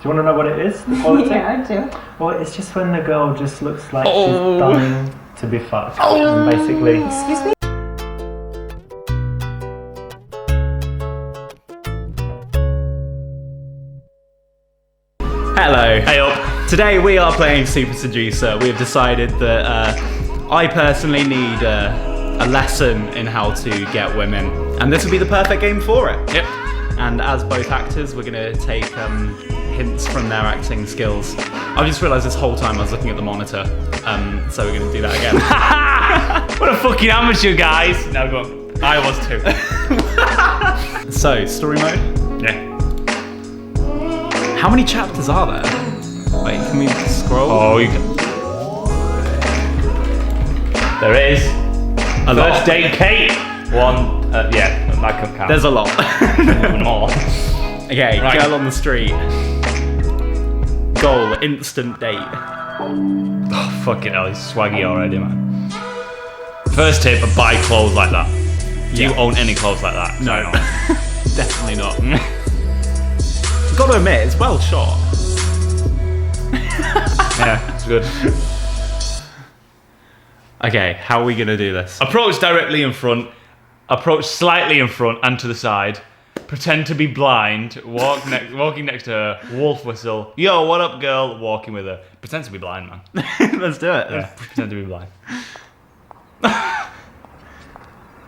Do you want to know what it is? The quality? Yeah, I do. Well, it's just when the girl just looks like she's dying to be fucked. And basically... Excuse me? Hello. Hey up. Today we are playing Super Seducer. We have decided that I personally need a lesson in how to get women, and this would be the perfect game for it. Yep. And as both actors, we're going to take hints from their acting skills. I've just realised this whole time I was looking at the monitor, so we're going to do that again. What a fucking amateur, guys. No, go on. I was too. So, story mode. Yeah. How many chapters are there? Wait, can we scroll? Oh, you can. There is. A lot. First date, Kate. One. Yeah, that could count. There's a lot. more. Okay, Right. girl on the street. Goal, instant date. Oh, fucking hell, he's swaggy already, man. First tip: buy clothes like that. Do you Yeah. own any clothes like that? No. Definitely not. Gotta admit, it's well shot. Yeah, it's good. Okay, how are we gonna do this? Approach directly in front. Approach slightly in front and to the side. Pretend to be blind. Walking next to her. Wolf whistle. Yo, what up, girl? Walking with her. Pretend to be blind, man. Let's do it. Yeah, pretend to be blind.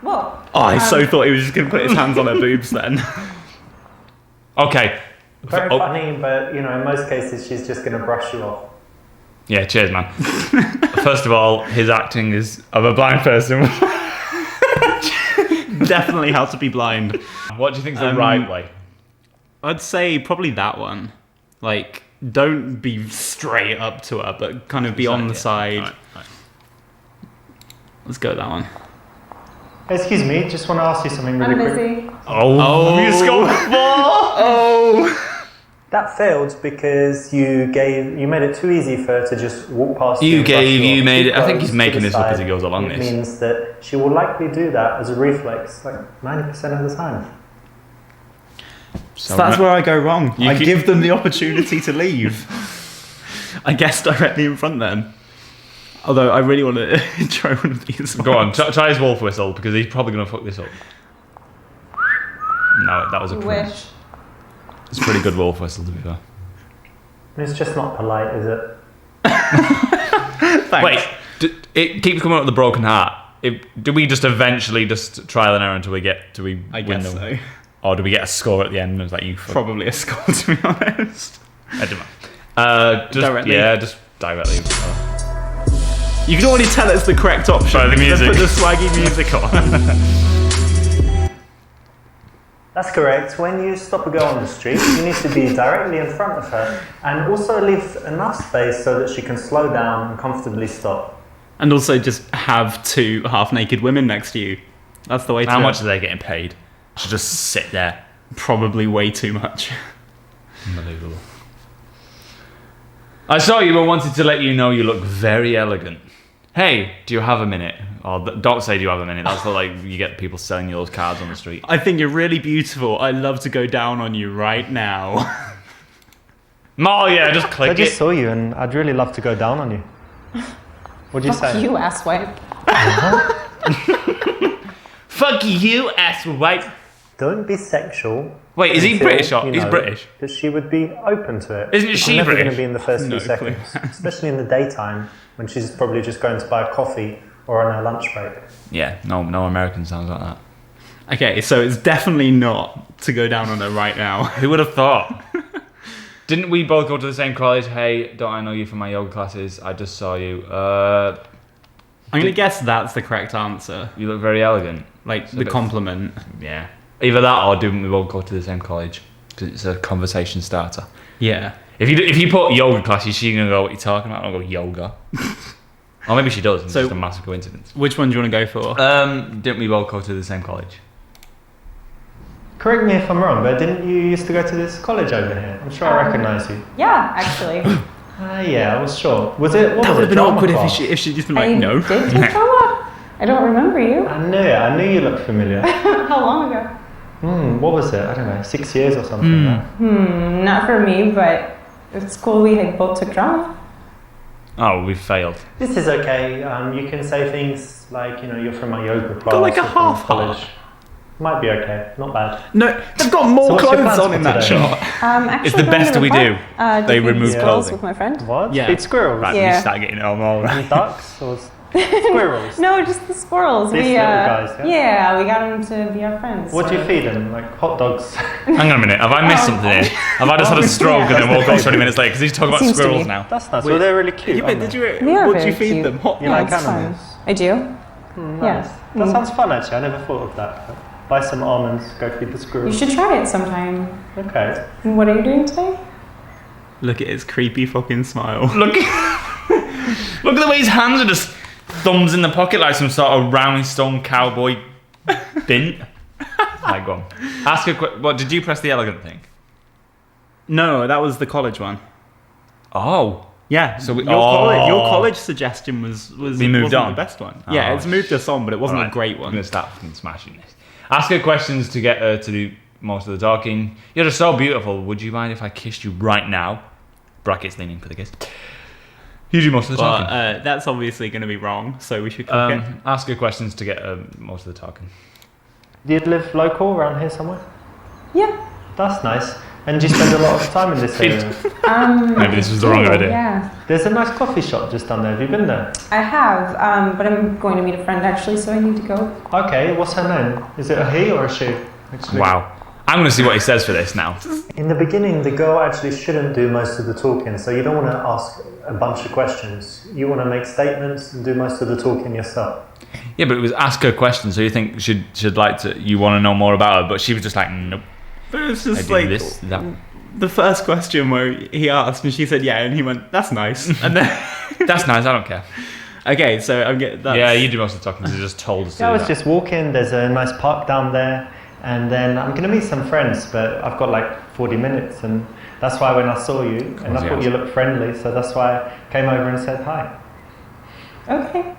Whoa. Oh, I so thought he was just gonna put his hands on her boobs then. Okay. Very Oh, funny, but, in most cases, she's just going to brush you off. yeah, cheers, man. First of all, his acting is of a blind person. Definitely how to be blind. What do you think is the right way? I'd say probably that one. Like, don't be straight up to her, but kind of be on the side. Right. Let's go with that one. Excuse me, just want to ask you something really I'm quick. busy. Oh, you scored Oh! That failed because you made it too easy for her to just walk past You and brush gave- you off. made it- I She think he's goes to making the this up as side. he goes along It this. means that she will likely do that as a reflex, like 90% of the time. So that's where I go wrong. I keep- give them the opportunity to leave. I guess directly in front then. Although I really want to try one of these. Go on, ones. try his wolf whistle because he's probably going to fuck this up. No, that was a pretty, Wish. it's a pretty good wolf whistle to be fair. It's just not polite, is it? Thanks. Wait, it keeps coming up with the broken heart. Do we just eventually just trial and error until we I win guess them? so. Or do we get a score at the end and it's like you fuck? Probably a score, to be honest. I don't know. Just, Directly? Yeah, just directly. You can already tell it's the correct option. By the because they music. Put the swaggy music on. That's correct. When you stop a girl on the street, you need to be directly in front of her and also leave enough space so that she can slow down and comfortably stop. And also just have two half-naked women next to you. That's the way to How do much it. are they getting paid? Should just sit there. Probably way too much. Unbelievable. I saw you and wanted to let you know you look very elegant. Hey, do you have a minute? Or don't say do you have a minute. That's like you get people selling you those cards on the street. I think you're really beautiful. I'd love to go down on you right now. Oh yeah, just I click just it. saw you and I'd really love to go down on you. What'd you Fuck say? you, asswipe. Fuck you, ass white. Don't be sexual. Wait, is he until, British or you he's know, British? That she would be open to it. Isn't It's she never going British? to be in the first No few seconds, especially in the daytime when she's probably just going to buy a coffee or on her lunch break. Yeah, no American sounds like that. Okay, so it's definitely not to go down on her right now. Who would have thought? Didn't we both go to the same college? Hey, don't I know you from my yoga classes? I just saw you. I'm going to guess that's the correct answer. You look very elegant. Like, a the bit- compliment. Yeah. Either that or didn't we both go to the same college? Because it's a conversation starter. Yeah. If you put yoga classes, she's going to go, what are you talking about? I'll go, yoga. Or maybe she does. It's So- just a massive coincidence. Which one do you want to go for? Didn't we both go to the same college? Correct me if I'm wrong, but didn't you used to go to this college over here? I'm sure I recognise you. Yeah, actually. Yeah, I was sure. Was it? What That was would have it? been Drama awkward class? if she'd just been like, I no. did take drama. I don't remember you. I knew it. I knew you looked familiar. How long ago? What was it? I don't know, 6 years or something. Right? Not for me, but At school, we both took drama. Oh, we failed. This is okay. You can say things like, you're from my yoga class. Got like a or from half college. Might be okay. Not bad. No, they've got more So what's your clothes plans on for in that today? shot. Actually It's the going best to we park, do. to They feed remove squirrels clothing. with my friend. What? Yeah. Feed squirrels? Right, Yeah. you start getting it all right. And ducks or squirrels? No, just the squirrels. These little guys, yeah? we got them to be our friends. What do you so- feed them? Like hot dogs? Hang on a minute, have I missed something here? Have I just had a stroke and then woke up 20 minutes later? Because he's talking about Seems to squirrels be. now. That's nice. Wait. Well, they're really cute. Yeah, but aren't did they? you? They are What do you very feed cute. them? Hot You Yeah, like it's fun. animals? I do. Nice. Yeah. That sounds fun actually. I never thought of that. Buy some almonds, go feed the You squirrels. should try it sometime. Okay. And what are you doing today? Look at his creepy fucking smile. Look, look at the way his hands are just thumbs in the pocket like some sort of round stone cowboy bint. Like, go on. Ask a quick. What did you press the elegant thing? No, that was the college one. Oh, Yeah. So we- your college suggestion was We moved wasn't on. the best one. Oh, Yeah, it's moved us on, but it wasn't Alright, a great I'm one. gonna start fucking smashing this. Ask her questions to get her to do most of the talking. You're just so beautiful. Would you mind if I kissed you right now? Brackets leaning for the kiss. You do most of the But talking. that's obviously going to be wrong, so we should cook it. Ask her questions to get most of the talking. Do you live local around here somewhere? Yeah. That's nice. And do you spend a lot of time in this area? Maybe this was the wrong idea. Yeah, There's a nice coffee shop just down there. Have you been there? I have, but I'm going to meet a friend actually, so I need to go. Okay, what's her name? Is it a he or a she? Actually? Wow. I'm going to see what he says for this now. In the beginning, the girl actually shouldn't do most of the talking, so you don't want to ask a bunch of questions. You want to make statements and do most of the talking yourself. Yeah, but it was ask her questions, so you think she'd like to, you want to know more about her, but she was just like, nope. But it was I just do like this, that. the first question where he asked and she said yeah, and he went, "That's nice." And then That's nice, I don't care. okay, so I'm getting that. Yeah, you do most of the talking, because you just told us to Yeah, I do was that. just walking, there's a nice park down there, and then I'm going to meet some friends, but I've got like 40 minutes, and that's why when I saw you, and I thought you looked friendly, so that's why I came over and said hi. Okay.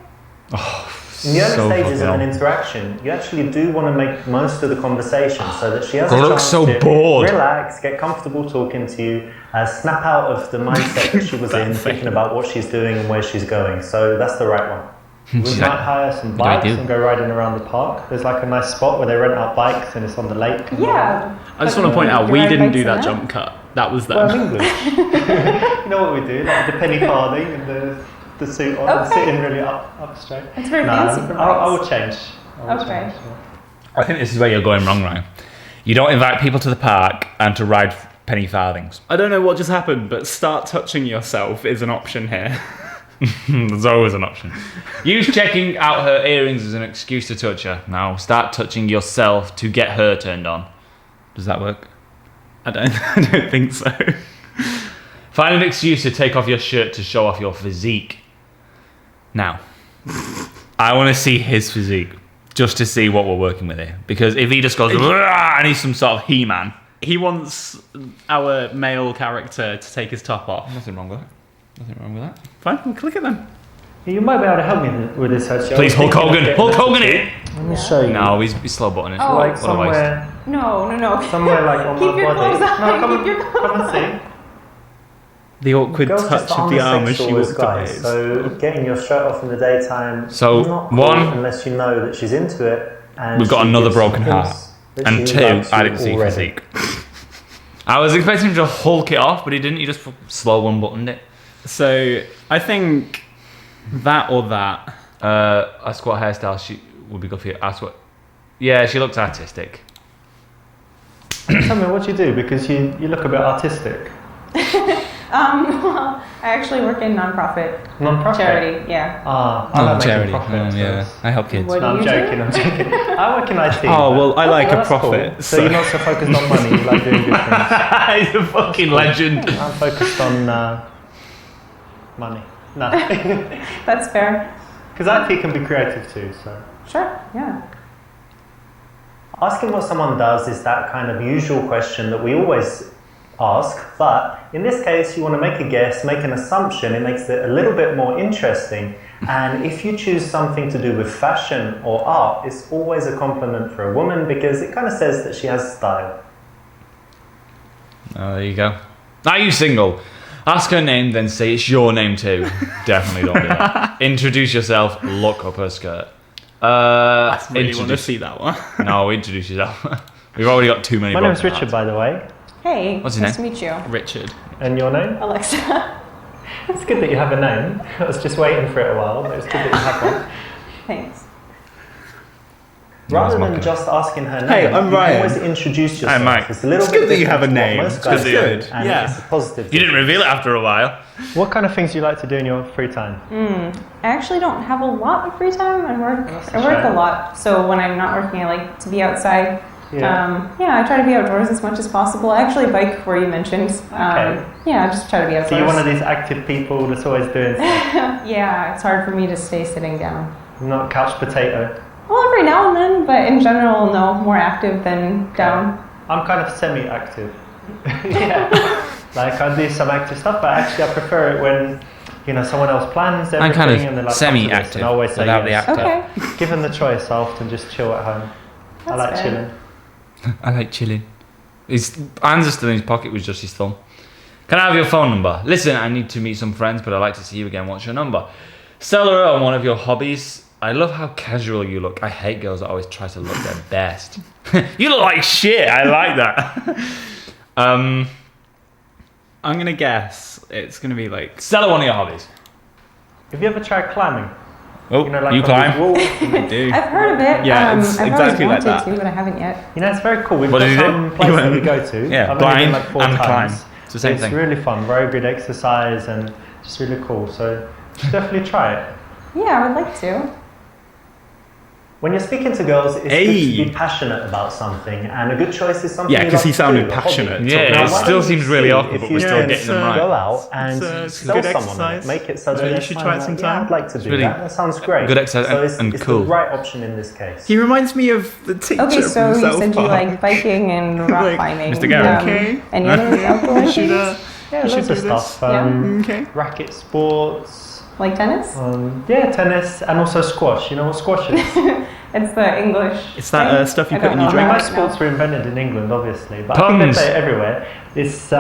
In the early So stages of fucking an interaction, you actually do want to make most of the conversation so that she has a God, I look chance so to bored. relax, get comfortable talking to you, snap out of the mindset that she was in, thinking about what she's doing and where she's going. So that's the right one. We She's might like, hire some "What do I bikes do?" and go riding around the park. There's like a nice spot where they rent out bikes and it's on the lake. Yeah. I just want to point out You we ride didn't bikes do in that that? jump cut. That was them. Well, English. You know what we do? Like the penny farthing and the suit on, and Okay. sitting really up straight. It's very Nah, fancy for I bikes. will change. I will Okay. change, yeah. I think this is where you're going wrong, Ryan. You don't invite people to the park and to ride penny farthings. I don't know what just happened, but start touching yourself is an option here. There's always an option. Use checking out her earrings as an excuse to touch her. Now start touching yourself to get her turned on. Does that work? I don't think so. Find an excuse to take off your shirt to show off your physique. Now, I want to see his physique just to see what we're working with here. Because if he just goes, "Rah," and he's some sort of He-Man, He wants our male character to take his top off. nothing wrong with that. Nothing wrong with that. Fine, we'll click it then. You might be able to help me with this actually. I Please, was Hulk thinking of Hogan. getting Hulk a Hogan tattoo. it. Let me show you. No, he's slow buttoning. Oh. Like What a waste. somewhere, No. somewhere like on Keep my your body. clothes on, No, come, keep your clothes come and see. The awkward Girls touch just of the arm as she aren't as walked away. guys, so getting your shirt off in the daytime So, not cool one, unless you know that she's into it. And we've got she another gives some broken heart. hints that And she two, likes I you didn't see already. physique. I was expecting him to Hulk it off, but he didn't. He just slow one buttoned it. So I think that or that. Ask what hairstyle she would be good for you. Ask what. Yeah, she looks artistic. Tell me what you do because you look a bit artistic. Well, I actually work in non-profit Non-profit. charity. Yeah. Ah, I like making profit. I help kids. What No, do I'm you joking. do? I'm joking. I work in IT. Oh, but- well, I like a that's cool. profit. So you're not so focused on money. You like doing good things. He's a fucking legend. I'm focused on money. No, That's fair. because IT can be creative too. So Sure. Yeah. asking what someone does is that kind of usual question that we always ask, but in this case, you want to make a guess, make an assumption. It makes it a little bit more interesting. And if you choose something to do with fashion or art, it's always a compliment for a woman because it kind of says that she has style. Oh, there you go. Are you single? Ask her name, then say it's your name too. Definitely don't do that. Introduce yourself, look up her skirt. I really want to Introduce- see that one. No, introduce yourself. We've already got too many. My name's broken Richard, hearts. by the way. Hey, What's your nice name? to meet you. Richard. And your name? Alexa. It's good that you have a name. I was just waiting for it a while, but it's good that you have one. Thanks. Rather Nice than mocker. just asking her name, Hey, I'm you Ryan. can always introduce yourself. Mike. It's a little It's bit good that you have a different to what name. most It's guys do, good. and Yeah. it's a positive. You didn't reveal it after a while. What kind of things do you like to do in your free time? I actually don't have a lot of free time. I work shame. a lot. So when I'm not working, I like to be outside. Yeah. I try to be outdoors as much as possible. I actually bike where you mentioned. Okay. I just try to be outdoors. So you're one of these active people that's always doing stuff, Yeah, it's hard for me to stay sitting down. not couch potato. Well, every now and then, but in general, no, more active than down. I'm kind of semi-active. Yeah. Like I do some active stuff, but actually I prefer it when someone else plans everything I'm kind of and they're like, semi-active "Come to this," and I always say without the yes. actor. Okay. Given the choice, I often just chill at home. I That's like fair. chilling. I like chilling. His hands are still in his pocket with just his thumb. Can I have your phone number? Listen, I need to meet some friends, but I'd like to see you again. What's your number? Sell her on one of your hobbies. I love how casual you look. I hate girls that always try to look their best. You look like shit. I like that. I'm gonna guess it's gonna be like. Sell her one of your hobbies. Have you ever tried climbing? Oh, Like you on climb? these walls? I do. I've heard of it. Yeah, it's I've exactly always like wanted that. to, but I haven't yet. It's very cool. We've What got did you do? some places that we go to. Yeah, I've only blind been like 4 and times. climb. It's the same thing. really fun, very good exercise, and just really cool. So definitely try it. Yeah, I would like to. When you're speaking to girls, it's Hey. good to be passionate about something, and a good choice is something. Yeah, you 'cause like he to sounded do, a hobby. passionate. Yeah, Now, it why still don't you seems really see awkward, if but you we're still can getting them right. Go out and it's sell good someone on it. exercise. Make it so that So you they're should fine, try it like, sometime. Yeah, I'd like to do really that. That sounds great. good exercise So it's, and it's cool. the right option in this case. He reminds me of the teacher Okay, so from you South said you Park. like biking and rock Like, climbing. Mr. Garrett. Okay. Any other outdoor You should, activities? Yeah, you should loads of do this. stuff. Okay. Racket sports. Like tennis? Yeah, tennis and also squash. You know what squash is? It's the English. It's that, thing? stuff you I put don't in your know. drink. Most sports were invented in England, obviously, but I think Puns. they play it everywhere. It's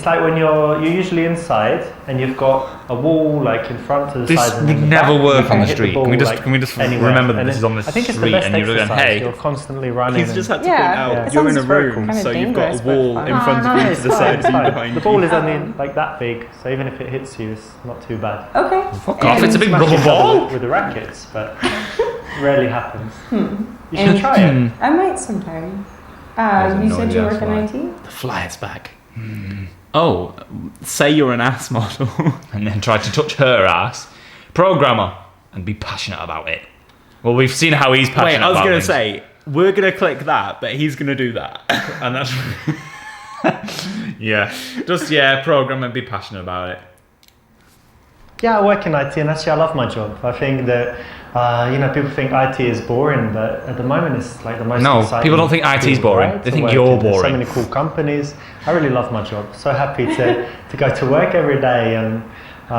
like when you're usually inside and you've got a wall like in front to the This sides. and would in the never back, work you on can the hit street. ball, Can we just- like, can we just anywhere. remember that And this is on the I think it's street the best and you're going, exercise. "Hey." You're constantly running. He's just had to Yeah. point out Yeah. you're in a Sounds very room, kinda so you've got dangerous, a but wall fun. in front of you to the side of you behind The you. ball is only like that big, so even if it hits you, it's not too bad. Okay. Fuck off, it's a big Smash rubber each other ball. with the rackets, but rarely happens. You should And- try it. I might sometime. have You no said idea you work in why. IT? The flyer's back. Oh, say you're an ass model. And then try to touch her ass. Programmer and be passionate about it. Well, we've seen how he's passionate Wait, I was about gonna things. say we're gonna click that, but he's gonna do that. And that's yeah, program and be passionate about it. Yeah, I work in IT, and actually, I love my job. I think that people think IT is boring, but at the moment, it's like the most. No, exciting people don't think IT is field, boring. right, They to think work you're in. There's boring. So many cool companies. I really love my job. So happy to go to work every day and. Do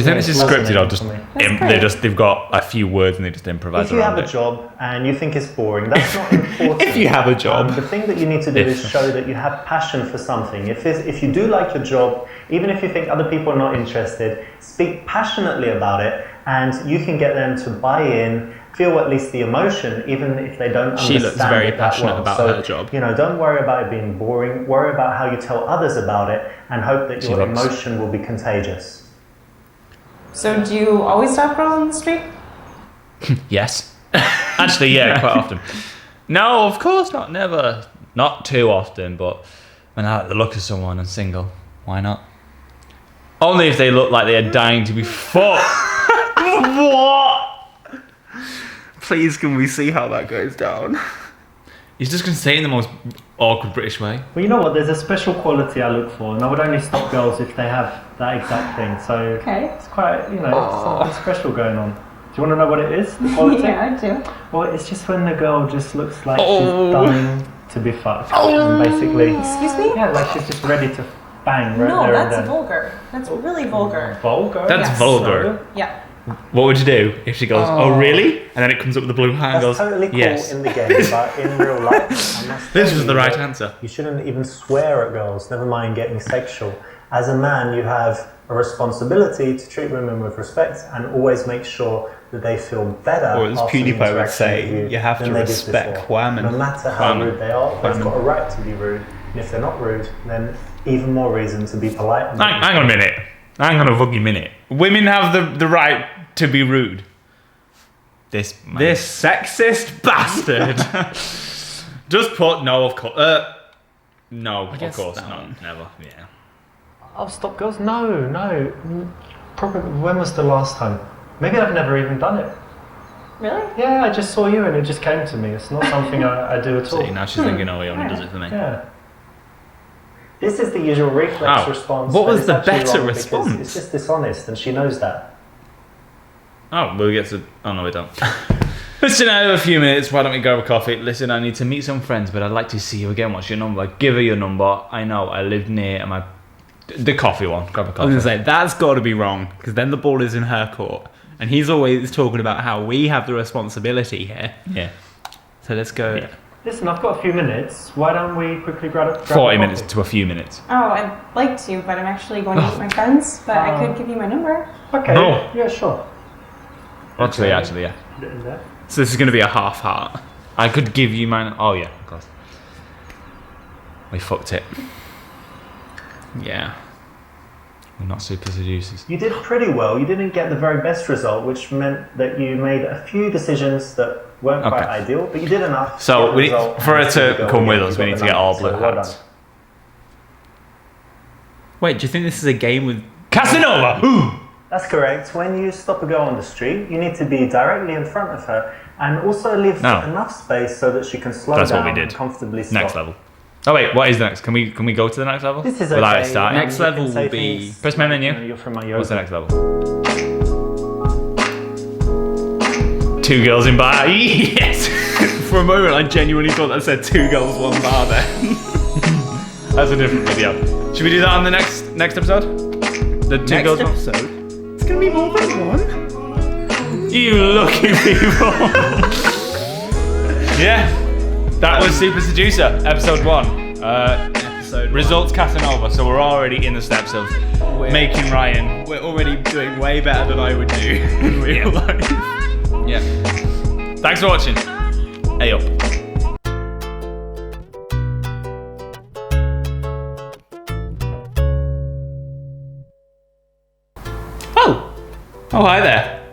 you think this is scripted or just That's great. they've got a few words and they just improvise If you have around a it? job and you think it's boring, that's not important. If you have a job. The thing that you need to do If. is show that you have passion for something. If you do like your job, even if you think other people are not interested, speak passionately about it, and you can get them to buy in, feel at least the emotion, even if they don't She understand looks very it that passionate well. about So, her job. don't worry about it being boring. Worry about how you tell others about it, and hope that She your looks- emotion will be contagious. So do you always stop girls on the street? Yes. Actually, yeah, quite often. No, of course not. Never. Not too often, but when I like the look of someone and single, why not? Only if they look like they are dying to be fucked. What? Please, can we see how that goes down? He's just going to say it in the most awkward British way. Well, you know what? There's a special quality I look for, and I would only stop girls if they have that exact thing. So Okay. it's quite, something special going on. Do you want to know what it is? The quality? Yeah, I do. Well, it's just when the girl just looks like Oh. she's dying to be fucked, and basically, Excuse me? yeah, like she's just ready to bang right No, there and that's then. vulgar. That's really vulgar. Vulgar. That's Yes. vulgar. Yeah. What would you do if she goes, oh really? And then it comes up with the blue hand and That's goes, totally cool yes. in the game, but in real life, I must This tell was the you right that answer. You shouldn't even swear at girls, never mind getting sexual. As a man, you have a responsibility to treat women with respect and always make sure that they feel better. Or as after the PewDiePie would interaction say, with you have than to they did respect before. women. No matter how rude they are, they've got a right to be rude. And if they're not rude, then even more reason to be polite. And Hang on a minute. Hang on a fucking minute. Women have the right to be rude. This sexist bastard. Just put no, of course. No, of guess course that not. one. Never. Yeah. Oh, stop, girls! No. Probably. When was the last time? Maybe I've never even done it. Really? Yeah, I just saw you and it just came to me. It's not something I do at all. See, now she's thinking, oh, he only does it for me. Yeah. This is the usual reflex response. What but was it's the actually better wrong because response? It's just dishonest, and she knows that. Oh, we'll get to. Oh no, we don't. Listen, I have a few minutes. Why don't we grab a coffee? Listen, I need to meet some friends, but I'd like to see you again. What's your number? Give her your number. I know. I live near the coffee one. Grab a I was coffee. gonna say that's got to be wrong because then the ball is in her court, and he's always talking about how we have the responsibility here. Yeah. So let's go. Yeah. Listen, I've got a few minutes. Why don't we quickly grab 40 minutes to a few minutes. Oh, I'd like to, but I'm actually going to meet my friends. But I could give you my number. Okay. No. Yeah, sure. Actually, yeah. Put it in there. So this is gonna be a half heart. I could give you mine. Oh yeah, of course. We fucked it. Yeah. We're not super seducers. You did pretty well. You didn't get the very best result, which meant that you made a few decisions that weren't quite Okay. ideal, but you did enough. to So get the result for her and still to go come again. with You us, got we need the to get all number, blue so well hats. done. Wait, do you think this is a game with? Casanova! Ooh! That's correct. When you stop a girl on the street, you need to be directly in front of her and also leave No. enough space so that she can slow That's what down we did. and comfortably stop. Next level. Oh wait, what is the next? Can we go to the next level? This is Without okay. it starting? Next You level can say will be- things, Press my menu. you know, you're from my yoga. What's the next level? 2 girls in bar. Yes! For a moment, I genuinely thought that said 2 girls, 1 bar there. That's a different video. Should we do that on the next episode? The 2 Next girls one? episode, it's gonna be more than 1. You lucky people. Yeah. That was Super Seducer, episode 1. Results Casanova, so we're already in the steps of making Ryan. We're already doing way better than I would do in real life. Yeah. Thanks for watching. Hey up. Oh, hi there.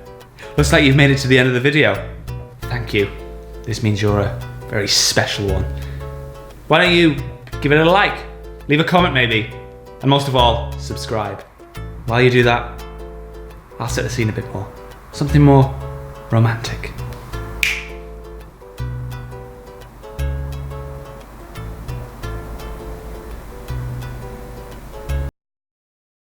Looks like you've made it to the end of the video. Thank you. This means you're a very special one. Why don't you give it a like, leave a comment maybe, and most of all, subscribe. While you do that, I'll set the scene a bit more. Something more romantic.